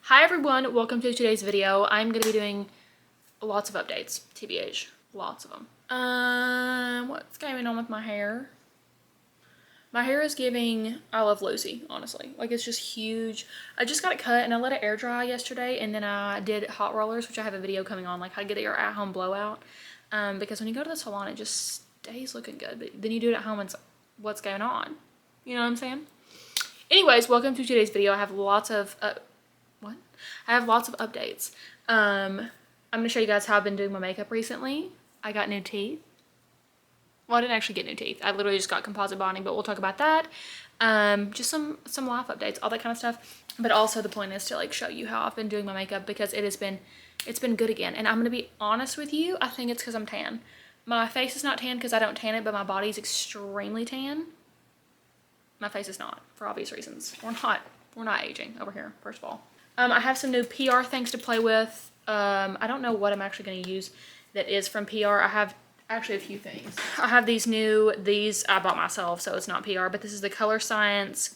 Hi everyone, welcome to today's video. I'm going to be doing lots of updates, TBH, lots of them. What's going on with my hair? My hair is giving I Love Lucy, honestly. Like, it's just huge. I just got it cut and I let it air dry yesterday, and then I did hot rollers, which I have a video coming on, like how to get your at-home blowout. Because when you go to the salon, it just stays looking good, but then you do it at home and it's like, what's going on? You know what I'm saying? Anyways, welcome to today's video. I have lots of updates. I'm gonna show you guys how I've been doing my makeup recently. I got new teeth. Well, I didn't actually get new teeth. I literally just got composite bonding, but we'll talk about that. Just some life updates, all that kind of stuff. But also the point is to like show you how I've been doing my makeup, because it's been good again. And I'm gonna be honest with you, I think it's because I'm tan. My face is not tan because I don't tan it, but my body's extremely tan. My face is not, for obvious reasons. We're not aging over here, first of all. I have some new PR things to play with. I don't know what I'm actually going to use that is from PR. I have actually a few things. I have these I bought myself, so it's not PR, but this is the Color Science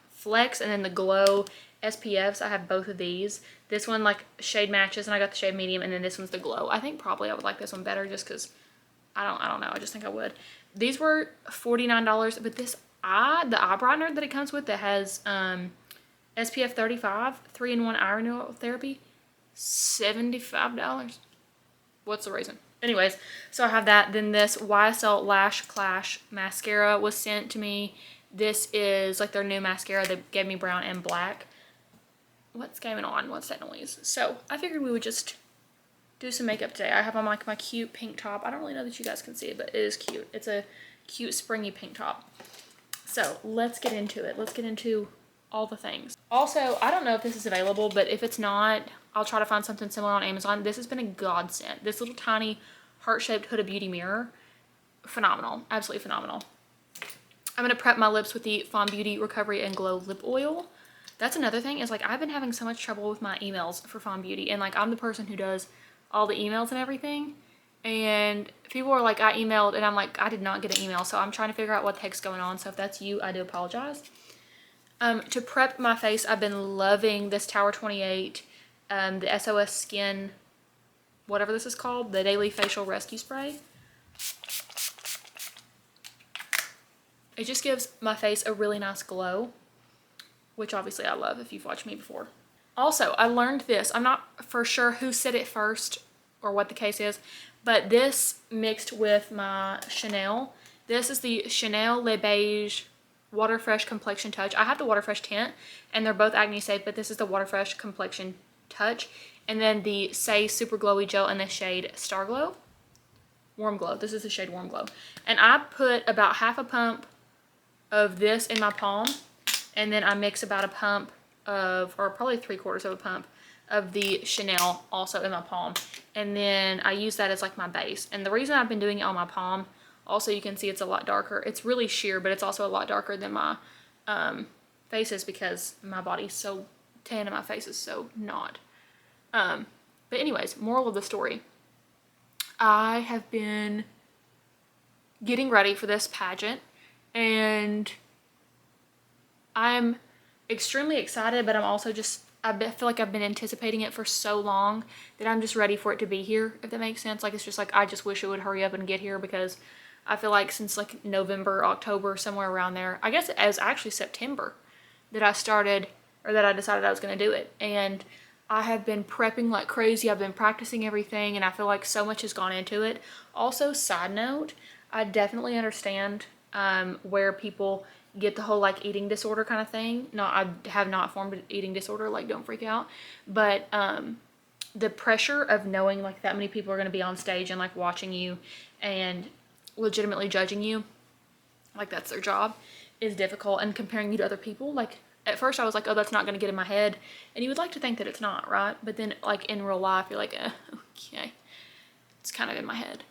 Flex and then the Glow SPFs. I have both of these. This one like shade matches, and I got the shade medium, and then this one's the Glow. I think probably I would like this one better just because I don't know. I just think I would. These were $49, but the eye brightener that it comes with that has SPF 35, 3-in-1 eye renewal therapy, $75. What's the reason? Anyways, so I have that. Then this YSL Lash Clash mascara was sent to me. This is like their new mascara. They gave me brown and black. What's going on? What's that noise? So I figured we would just do some makeup today. I have on like my cute pink top. I don't really know that you guys can see it, but it is cute. It's a cute springy pink top. So let's get into it. Let's get into all the things. Also, I don't know if this is available, but if it's not, I'll try to find something similar on Amazon. This has been a godsend. This little tiny heart-shaped Huda Beauty mirror, phenomenal, absolutely phenomenal. I'm gonna prep my lips with the Fawn Beauty Recovery and Glow Lip Oil. That's another thing, is like I've been having so much trouble with my emails for Fawn Beauty, and like I'm the person who does all the emails and everything, and people are like, I emailed, and I'm like, I did not get an email, so I'm trying to figure out what the heck's going on. So if that's you, I do apologize. To prep my face, I've been loving this Tower 28, the SOS Skin, whatever this is called, the Daily Facial Rescue Spray. It just gives my face a really nice glow, which obviously I love if you've watched me before. Also, I learned this. I'm not for sure who said it first or what the case is, but this mixed with my Chanel. This is the Chanel Le Beige Water Fresh Complexion Touch. I have the Water Fresh tint, and they're both acne safe, but this is the Water Fresh Complexion Touch. And then the Say Super Glowy Gel in the shade Star Glow. Warm Glow. This is the shade Warm Glow. And I put about half a pump of this in my palm, and then I mix about a pump of, or probably 3/4 of a pump of the Chanel also in my palm. And then I use that as like my base. And the reason I've been doing it on my palm, also you can see it's a lot darker. It's really sheer, but it's also a lot darker than my face is, because my body's so tan and my face is so not. But anyways, moral of the story. I have been getting ready for this pageant, and I'm extremely excited, but I'm also just, I feel like I've been anticipating it for so long that I'm just ready for it to be here, if that makes sense. Like, it's just like, I just wish it would hurry up and get here, because I feel like since like November, October, somewhere around there, I guess it was actually September that I started, or that I decided I was going to do it. And I have been prepping like crazy. I've been practicing everything, and I feel like so much has gone into it. Also, side note, I definitely understand where people get the whole like eating disorder kind of thing. No, I have not formed an eating disorder, like don't freak out. But the pressure of knowing like that many people are going to be on stage and like watching you and legitimately judging you, like that's their job, is difficult. And comparing you to other people, like at first I was like, oh, that's not going to get in my head, and you would like to think that it's not, right? But then like in real life you're like, okay, it's kind of in my head.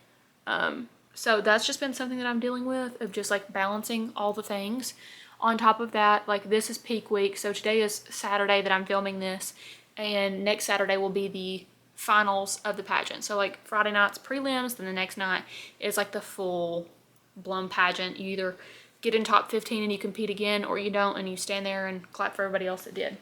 So that's just been something that I'm dealing with, of just like balancing all the things. On top of that, like this is peak week, so today is Saturday that I'm filming this, and next Saturday will be the finals of the pageant. So like Friday night's prelims, then the next night is like the full blown pageant. You either get in top 15 and you compete again, or you don't and you stand there and clap for everybody else that did.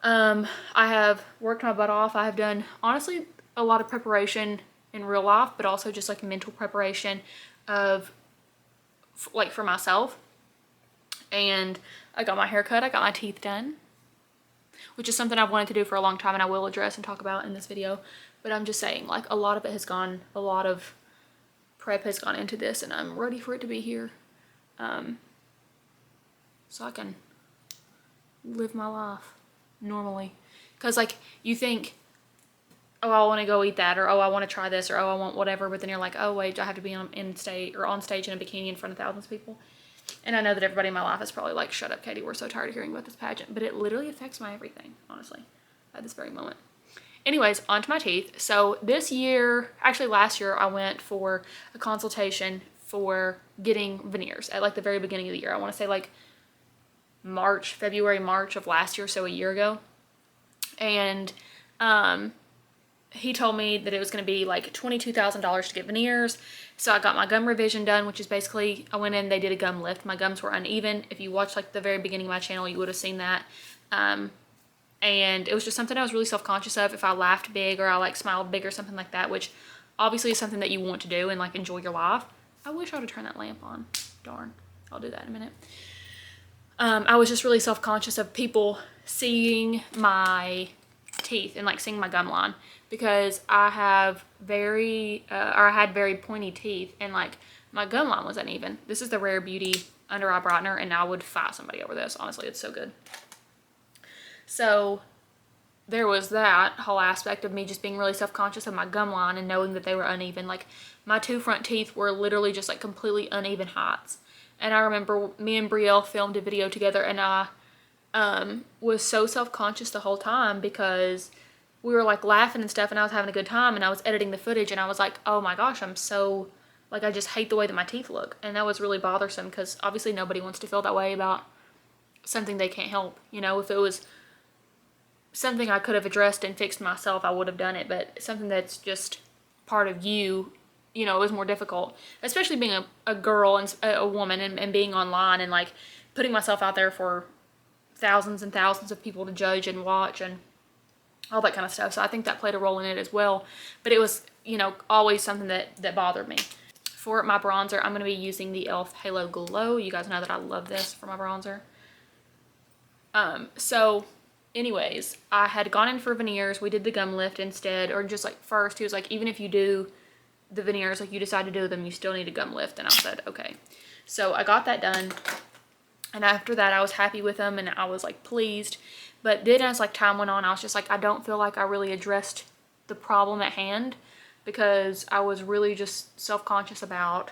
I have worked my butt off. I have done, honestly, a lot of preparation in real life, but also just like mental preparation of like for myself. And I got my hair cut, I got my teeth done, which is something I've wanted to do for a long time and I will address and talk about in this video. But I'm just saying, like, a lot of it has gone, a lot of prep has gone into this, and I'm ready for it to be here. So I can live my life normally. Because, like, you think, oh, I want to go eat that, or oh, I want to try this, or oh, I want whatever, but then you're like, oh, wait, I have to be on stage in a bikini in front of thousands of people. And I know that everybody in my life is probably like, shut up, Katie, we're so tired of hearing about this pageant. But it literally affects my everything, honestly, at this very moment. Anyways, on to my teeth. So this year, actually last year, I went for a consultation for getting veneers at like the very beginning of the year. I want to say like February, March of last year, so a year ago. And he told me that it was going to be like $22,000 to get veneers. So I got my gum revision done, which is basically, I went in, they did a gum lift. My gums were uneven. If you watched like the very beginning of my channel, you would have seen that. And it was just something I was really self-conscious of. If I laughed big or I like smiled big or something like that, which obviously is something that you want to do and like enjoy your life. I wish I would have turned that lamp on. Darn. I'll do that in a minute. I was just really self-conscious of people seeing my teeth and like seeing my gum line, because I have I had very pointy teeth and like my gum line was uneven. This is the Rare Beauty under eye brightener, and I would fight somebody over this. Honestly, it's so good. So there was that whole aspect of me just being really self-conscious of my gum line and knowing that they were uneven. Like my two front teeth were literally just like completely uneven heights. And I remember me and Brielle filmed a video together, and I was so self-conscious the whole time because we were like laughing and stuff and I was having a good time, and I was editing the footage and I was like, oh my gosh, I'm so, like, I just hate the way that my teeth look. And that was really bothersome because obviously nobody wants to feel that way about something they can't help. You know, if it was something I could have addressed and fixed myself, I would have done it. But something that's just part of you, you know, it was more difficult, especially being a girl and a woman and being online and like putting myself out there for thousands and thousands of people to judge and watch and all that kind of stuff. So I think that played a role in it as well. But it was, you know, always something that bothered me. For my bronzer, I'm going to be using the e.l.f. Halo Glow. You guys know that I love this for my bronzer. So anyways, I had gone in for veneers. We did the gum lift instead, or just like first, he was like, even if you do the veneers, like you decide to do them, you still need a gum lift. And I said, okay. So I got that done. And after that, I was happy with them and I was like pleased. But then as like time went on, I was just like, I don't feel like I really addressed the problem at hand, because I was really just self-conscious about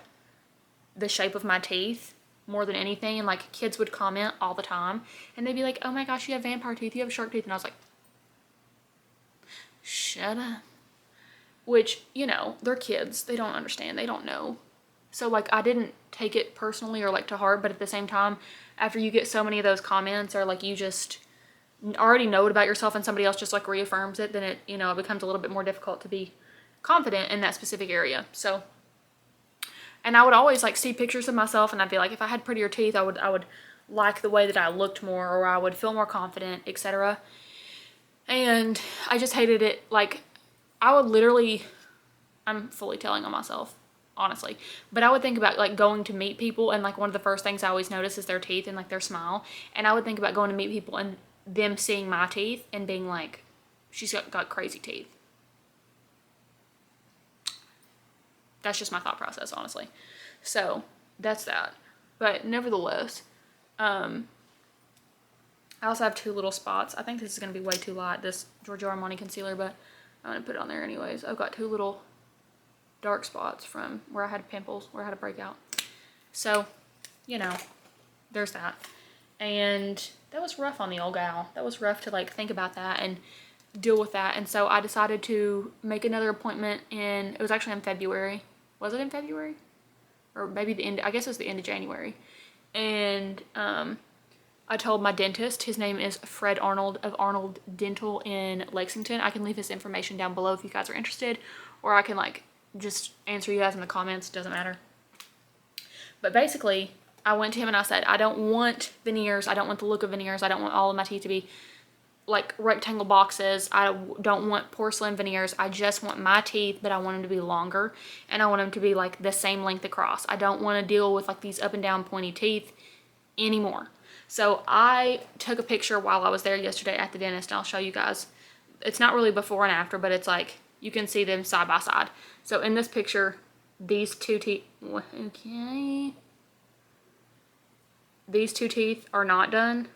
the shape of my teeth more than anything. And like kids would comment all the time and they'd be like, oh my gosh, you have vampire teeth, you have shark teeth. And I was like, shut up. Which, you know, they're kids. They don't understand. They don't know. So like I didn't take it personally or like to heart, but at the same time, after you get so many of those comments, or like you just already know it about yourself and somebody else just like reaffirms it, then it, you know, it becomes a little bit more difficult to be confident in that specific area. So, and I would always like see pictures of myself and I'd be like, if I had prettier teeth, I would like the way that I looked more, or I would feel more confident, etc. And I just hated it. Like I would literally, I'm fully telling on myself, honestly, but I would think about like going to meet people, and like one of the first things I always notice is their teeth and like their smile. And I would think about going to meet people and them seeing my teeth and being like, she's got crazy teeth. That's just my thought process, honestly. So that's that. But nevertheless, I also have two little spots. I think this is going to be way too light, this Giorgio Armani concealer, but I'm going to put it on there anyways. I've got two little dark spots from where I had pimples, where I had a breakout. So, you know, there's that. And that was rough on the old gal. That was rough to like think about that and deal with that. And so I decided to make another appointment it was actually in February. Was it in February? Or maybe I guess it was the end of January. And I told my dentist, his name is Fred Arnold of Arnold Dental in Lexington. I can leave his information down below if you guys are interested, or I can like just answer you guys in the comments, doesn't matter. But basically, I went to him and I said, I don't want veneers. I don't want the look of veneers. I don't want all of my teeth to be like rectangle boxes. I don't want porcelain veneers. I just want my teeth, but I want them to be longer, and I want them to be like the same length across. I don't want to deal with like these up and down pointy teeth anymore. So I took a picture while I was there yesterday at the dentist, and I'll show you guys. It's not really before and after, but it's like you can see them side by side. So in this picture, these two teeth, okay, these two teeth are not done,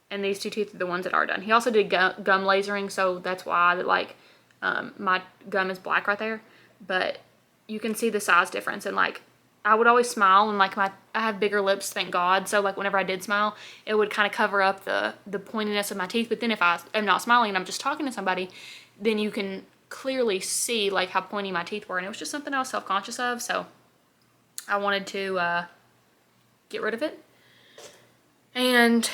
and these two teeth are the ones that are done. He also did gum lasering, so that's why like my gum is black right there. But you can see the size difference, and like I would always smile, and like I have bigger lips, thank God. So like whenever I did smile, it would kind of cover up the pointiness of my teeth. But then if I am not smiling and I'm just talking to somebody, then you can clearly see like how pointy my teeth were, and it was just something I was self-conscious of. So I wanted to get rid of it. And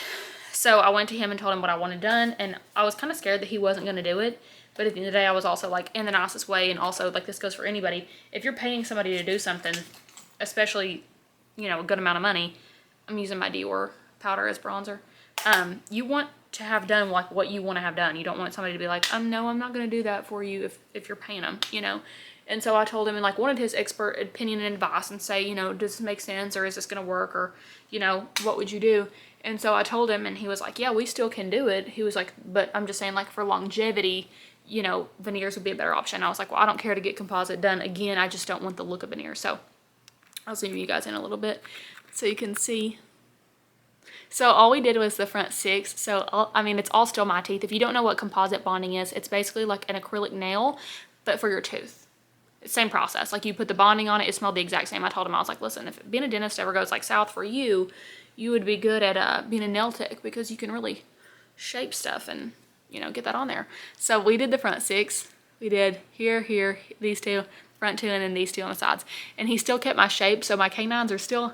so I went to him and told him what I wanted done, and I was kind of scared that he wasn't going to do it. But at the end of the day, I was also like, in the nicest way, and also like this goes for anybody. If you're paying somebody to do something, especially, you know, a good amount of money, I'm using my Dior powder as bronzer, you want to have done like what you want to have done. You don't want somebody to be like, no, I'm not going to do that for you if you're paying them, you know. And so I told him and like wanted his expert opinion and advice and say, you know, does this make sense, or is this going to work, or, you know, what would you do? And so I told him, and he was like, yeah, we still can do it. He was like, but I'm just saying, like, for longevity, you know, veneers would be a better option. I was like, well, I don't care to get composite done again. I just don't want the look of veneers. So I'll zoom you guys in a little bit so you can see. So all we did was the front 6. So, I mean, it's all still my teeth. If you don't know what composite bonding is, it's basically like an acrylic nail, but for your tooth. Same process. Like you put the bonding on it, it smelled the exact same. I told him, I was like, listen, if being a dentist ever goes like south for you, you would be good at being a nail tech, because you can really shape stuff and, you know, get that on there. So we did the front 6. We did here, these two, front 2, and then these 2 on the sides. And he still kept my shape, so my canines are still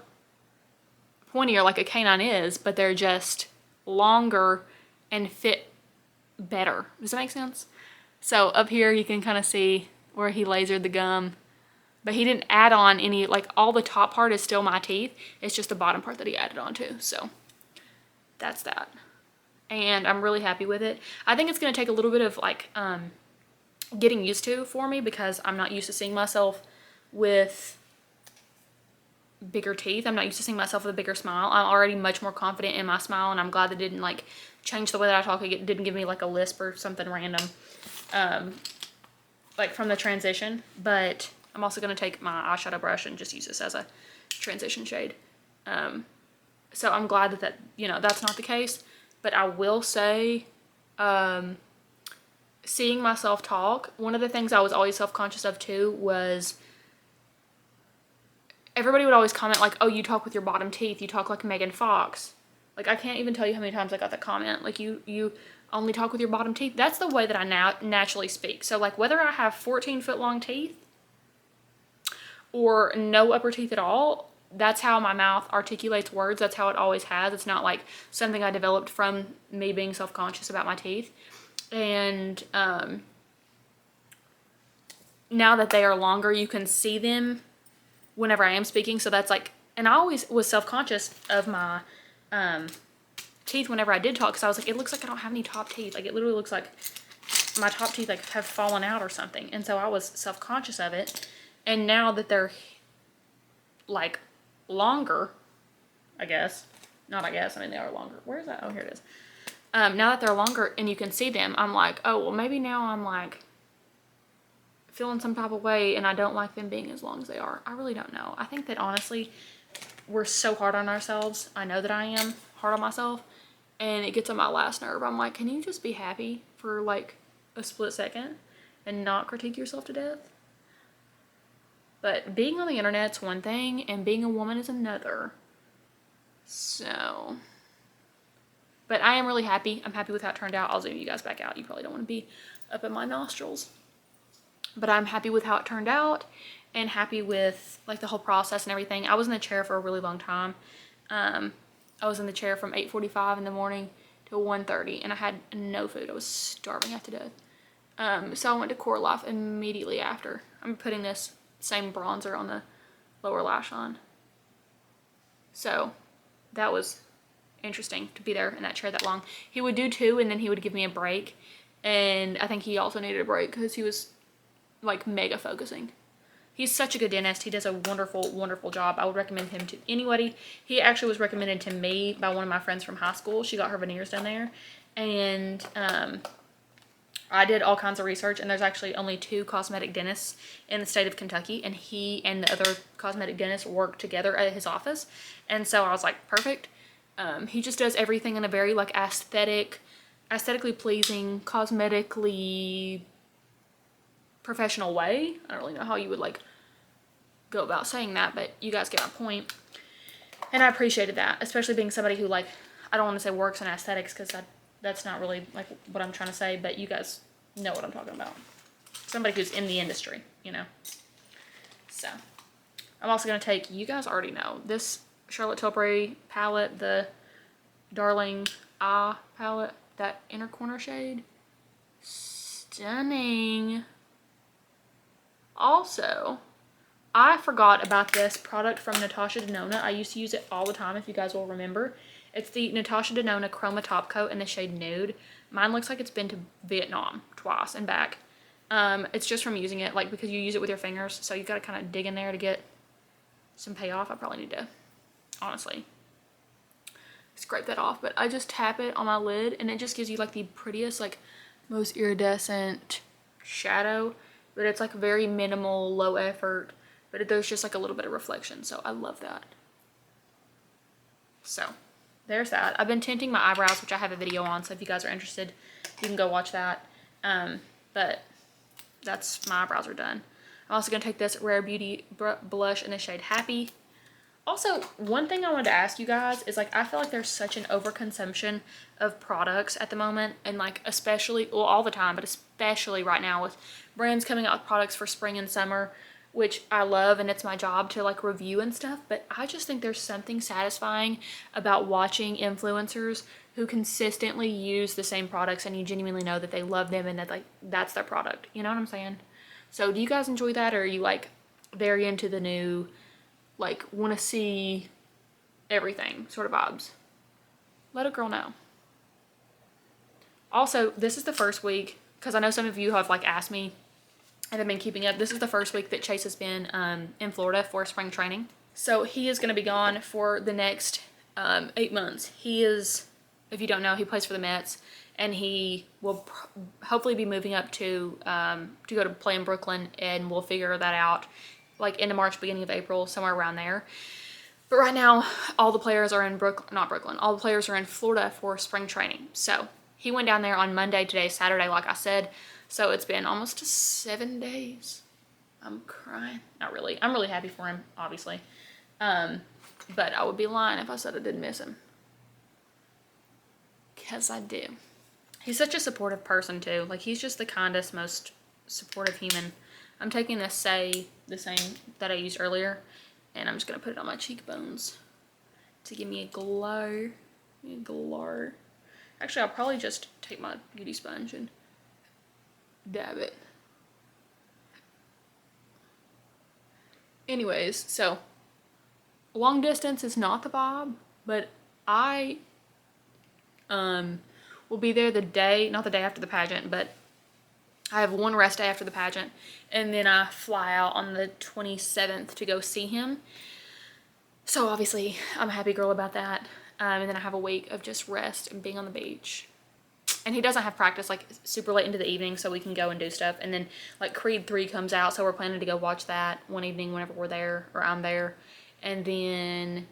pointier like a canine is, but they're just longer and fit better. Does that make sense? So up here you can kind of see where he lasered the gum, but he didn't add on any, like all the top part is still my teeth. It's just the bottom part that he added on to. So that's that. And I'm really happy with it. I think it's going to take a little bit of like getting used to for me, because I'm not used to seeing myself with bigger teeth. I'm not used to seeing myself with a bigger smile. I'm already much more confident in my smile, and I'm glad that it didn't like change the way that I talk. It didn't give me like a lisp or something random like from the transition. But I'm also going to take my eyeshadow brush and just use this as a transition shade. So I'm glad that you know, that's not the case. But I will say, seeing myself talk, one of the things I was always self-conscious of too was everybody would always comment like, oh, you talk with your bottom teeth, you talk like Megan Fox. Like, I can't even tell you how many times I got that comment, like, you only talk with your bottom teeth. That's the way that I now naturally speak. So like, whether I have 14-foot long teeth or no upper teeth at all, that's how my mouth articulates words. That's how it always has. It's not like something I developed from me being self-conscious about my teeth. And now that they are longer, you can see them whenever I am speaking. So that's like, and I always was self-conscious of my teeth whenever I did talk, because I was like, it looks like I don't have any top teeth. Like, it literally looks like my top teeth like have fallen out or something. And so I was self-conscious of it. And now that they're like longer, I guess, not I guess, I mean, they are longer. Where is that? Oh, here it is. Now that they're longer and you can see them, I'm like, oh, well, maybe now I'm like feeling some type of way and I don't like them being as long as they are. I really don't know. I think that honestly, we're so hard on ourselves. I know that I am hard on myself, and it gets on my last nerve. I'm like, can you just be happy for like a split second and not critique yourself to death? But being on the internet's one thing and being a woman is another. So, but I am really happy. I'm happy with how it turned out. I'll zoom you guys back out. You probably don't want to be up in my nostrils. But I'm happy with how it turned out and happy with like the whole process and everything. I was in the chair for a really long time. I was in the chair from 8:45 in the morning till 1:30, and I had no food. I was starving half to death. So I went to Core Life immediately after. I'm putting this same bronzer on the lower lash line. So that was interesting to be there in that chair that long. He would do 2 and then he would give me a break. And I think he also needed a break because he was like mega focusing. He's such a good dentist. He does a wonderful, wonderful job. I would recommend him to anybody. He actually was recommended to me by one of my friends from high school. She got her veneers done there. And I did all kinds of research, and there's actually only 2 cosmetic dentists in the state of Kentucky, and he and the other cosmetic dentist work together at his office. And so I was like, perfect. He just does everything in a very like aesthetically pleasing, cosmetically professional way. I don't really know how you would like go about saying that, but you guys get my point. And I appreciated that, especially being somebody who like, I don't want to say works in aesthetics because that's not really like what I'm trying to say, but you guys know what I'm talking about. Somebody who's in the industry, you know. So I'm also going to take, you guys already know, this Charlotte Tilbury palette, the Darling Eye palette, that inner corner shade. Stunning. Also, I forgot about this product from Natasha Denona. I used to use it all the time, if you guys will remember. It's the Natasha Denona Chroma Top Coat in the shade Nude. Mine looks like it's been to Vietnam twice and back. It's just from using it, like, because you use it with your fingers, so you gotta kind of dig in there to get some payoff. I probably need to, honestly, scrape that off. But I just tap it on my lid, and it just gives you, like, the prettiest, like, most iridescent shadow. But it's, like, very minimal, low effort. But there's just, like, a little bit of reflection, so I love that. So there's that. I've been tinting my eyebrows, which I have a video on, so if you guys are interested, you can go watch that. But that's, my eyebrows are done. I'm also going to take this Rare Beauty blush in the shade Happy. Also, one thing I wanted to ask you guys is, like, I feel like there's such an overconsumption of products at the moment, and, like, especially, well, all the time, but especially right now with brands coming out with products for spring and summer, which I love, and it's my job to, like, review and stuff, but I just think there's something satisfying about watching influencers who consistently use the same products, and you genuinely know that they love them and that, like, that's their product. You know what I'm saying? So do you guys enjoy that, or are you, like, very into the new, like, want to see everything sort of vibes? Let a girl know. Also, this is the first week, because I know some of you have, like, asked me and I've been keeping up. This is the first week that Chase has been in Florida for spring training. So he is going to be gone for the next 8 months. He is, if you don't know, he plays for the Mets, and he will hopefully be moving up to go to play in Brooklyn, and we'll figure that out like end of March, beginning of April, somewhere around there. But right now, all the players are in all the players are in Florida for spring training. So he went down there on Monday, today, Saturday, like I said. So it's been almost 7 days. I'm crying. Not really. I'm really happy for him, obviously. But I would be lying if I said I didn't miss him. Because I do. He's such a supportive person, too. Like, he's just the kindest, most supportive human. I'm taking the same that I used earlier, and I'm just going to put it on my cheekbones to give me a glow. Actually, I'll probably just take my beauty sponge and dab it. Anyways, so long distance is not the vibe, but I will be there not the day after the pageant, but I have one rest day after the pageant, and then I fly out on the 27th to go see him. So obviously I'm a happy girl about that. And then I have a week of just rest and being on the beach. And he doesn't have practice like super late into the evening, so we can go and do stuff. And then like Creed 3 comes out, so we're planning to go watch that one evening whenever we're there, or I'm there. And then,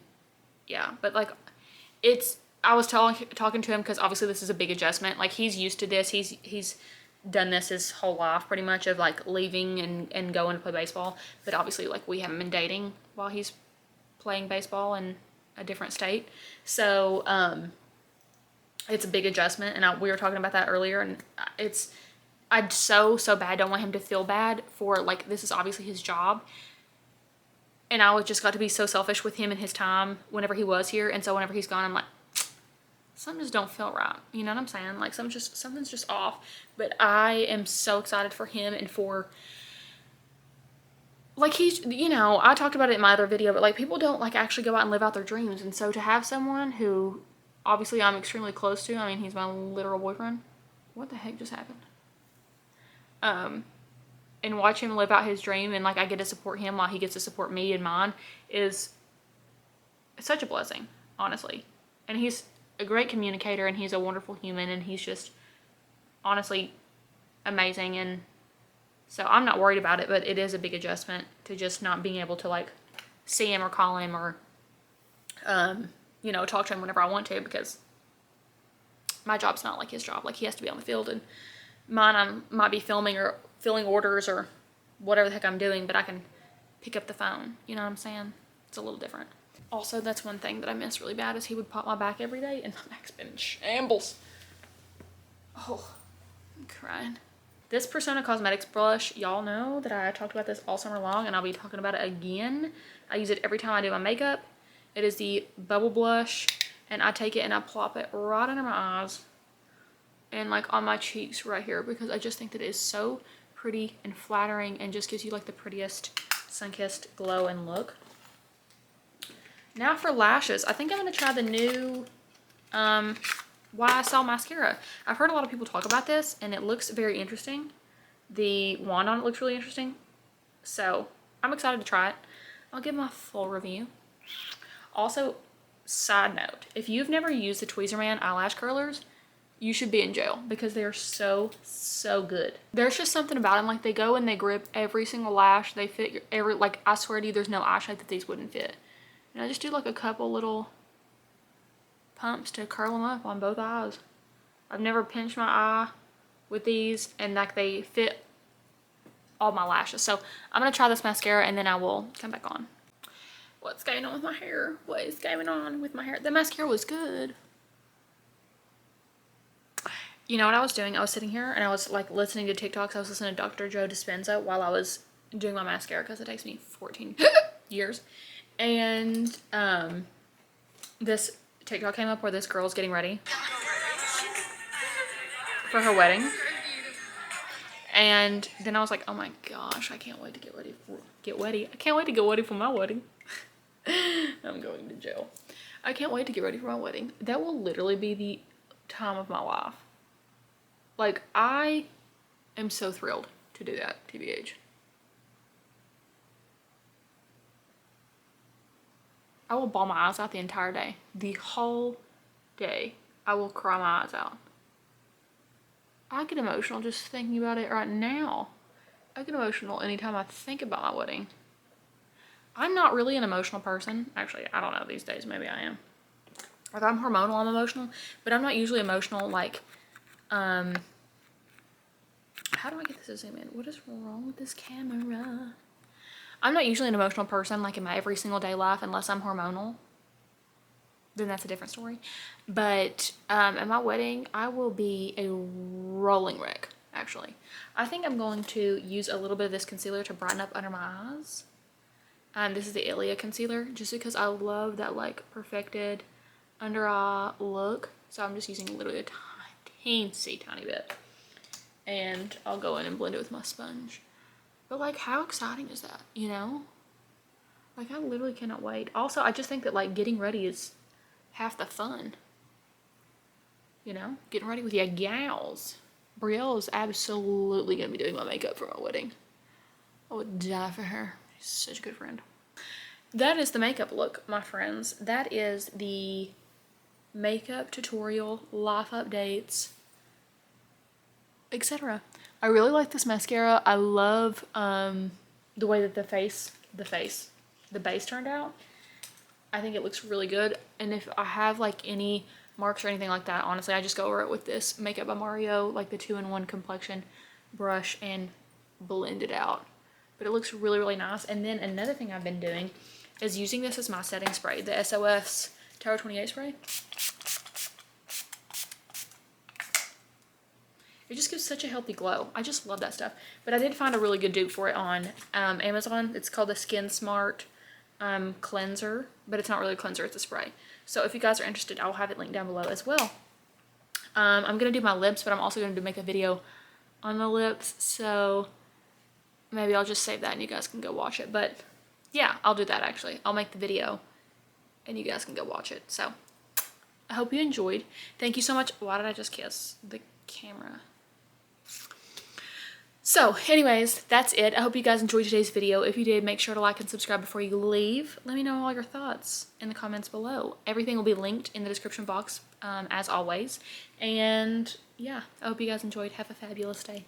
yeah, but like I was talking to him because obviously this is a big adjustment. Like, he's used to this. He's done this his whole life pretty much, of like leaving and going to play baseball. But obviously, like, we haven't been dating while he's playing baseball in a different state. So, it's a big adjustment, and we were talking about that earlier, and I so bad don't want him to feel bad for, like, this is obviously his job, and I just got to be so selfish with him and his time whenever he was here, and so whenever he's gone, I'm like, something just don't feel right, you know what I'm saying? Like, something's just off. But I am so excited for him, and for, like, he's, you know, I talked about it in my other video, but like, people don't like actually go out and live out their dreams, and so to have someone who obviously I'm extremely close to. I mean, he's my literal boyfriend. What the heck just happened? And watch him live out his dream, and like I get to support him while he gets to support me and mine, is such a blessing, honestly. And he's a great communicator, and he's a wonderful human, and he's just honestly amazing. And so I'm not worried about it, but it is a big adjustment to just not being able to like see him or call him or you know, talk to him whenever I want to, because my job's not like his job. Like, he has to be on the field, and mine I might be filming or filling orders or whatever the heck I'm doing, but I can pick up the phone. You know what I'm saying? It's a little different. Also, that's one thing that I miss really bad, is he would pop my back every day, and my back's been in shambles. Oh, I'm crying. This Persona Cosmetics brush, y'all know that I talked about this all summer long, and I'll be talking about it again. I use it every time I do my makeup. It is the Bubble Blush, and I take it and I plop it right under my eyes and like on my cheeks right here, because I just think that it is so pretty and flattering and just gives you like the prettiest sun-kissed glow and look. Now for lashes, I think I'm going to try the new YSL mascara. I've heard a lot of people talk about this, and it looks very interesting. The wand on it looks really interesting, so I'm excited to try it. I'll give my full review. Also, side note, if you've never used the Tweezerman eyelash curlers, you should be in jail, because they are so good. There's just something about them, like they go and they grip every single lash. They fit every, like I swear to you, there's no eye shape that these wouldn't fit. And I just do like a couple little pumps to curl them up on both eyes. I've never pinched my eye with these, and like they fit all my lashes. So I'm gonna try this mascara and then I will come back on. What's going on with my hair? What is going on with my hair? The mascara was good. You know what I was doing? I was sitting here and I was like listening to TikToks. I was listening to Dr. Joe Dispenza while I was doing my mascara, because it takes me 14 years. And this TikTok came up where this girl's getting ready for her wedding. And then I was like, oh my gosh, I can't wait to get ready. I can't wait to get ready for my wedding. I'm going to jail. I can't wait to get ready for my wedding. That will literally be the time of my life. Like, I am so thrilled to do that, TBH. I will bawl my eyes out the entire day. The whole day. I will cry my eyes out. I get emotional just thinking about it right now. I get emotional anytime I think about my wedding. I'm not really an emotional person. Actually, I don't know, these days maybe I am. If I'm hormonal, I'm emotional, but I'm not usually emotional like, how do I get this to zoom in? What is wrong with this camera? I'm not usually an emotional person like in my every single day life, unless I'm hormonal. Then that's a different story. But at my wedding, I will be a rolling wreck, actually. I think I'm going to use a little bit of this concealer to brighten up under my eyes. This is the Ilia concealer, just because I love that like perfected under eye look. So I'm just using literally a tiny bit. And I'll go in and blend it with my sponge. But like, how exciting is that, you know? Like, I literally cannot wait. Also, I just think that like getting ready is half the fun. You know? Getting ready with your gals. Brielle is absolutely going to be doing my makeup for my wedding. I would die for her. She's such a good friend. That is the makeup look, my friends. That is the makeup tutorial, life updates, etc. I really like this mascara. I love the way that the base turned out. I think it looks really good. And if I have like any marks or anything like that, honestly, I just go over it with this Makeup by Mario, like the 2-in-1 complexion brush, and blend it out. But it looks really nice. And then another thing I've been doing is using this as my setting spray, the SOS Tower 28 spray. It just gives such a healthy glow. I just love that stuff. But I did find a really good dupe for it on Amazon. It's called the Skin Smart cleanser, but it's not really a cleanser, it's a spray. So if you guys are interested, I'll have it linked down below as well. I'm gonna do my lips, but I'm also gonna make a video on the lips, so maybe I'll just save that and you guys can go watch it. But yeah, I'll do that actually. I'll make the video and you guys can go watch it. So I hope you enjoyed. Thank you so much. Why did I just kiss the camera? So anyways, that's it. I hope you guys enjoyed today's video. If you did, make sure to like and subscribe before you leave. Let me know all your thoughts in the comments below. Everything will be linked in the description box, as always. And yeah, I hope you guys enjoyed. Have a fabulous day.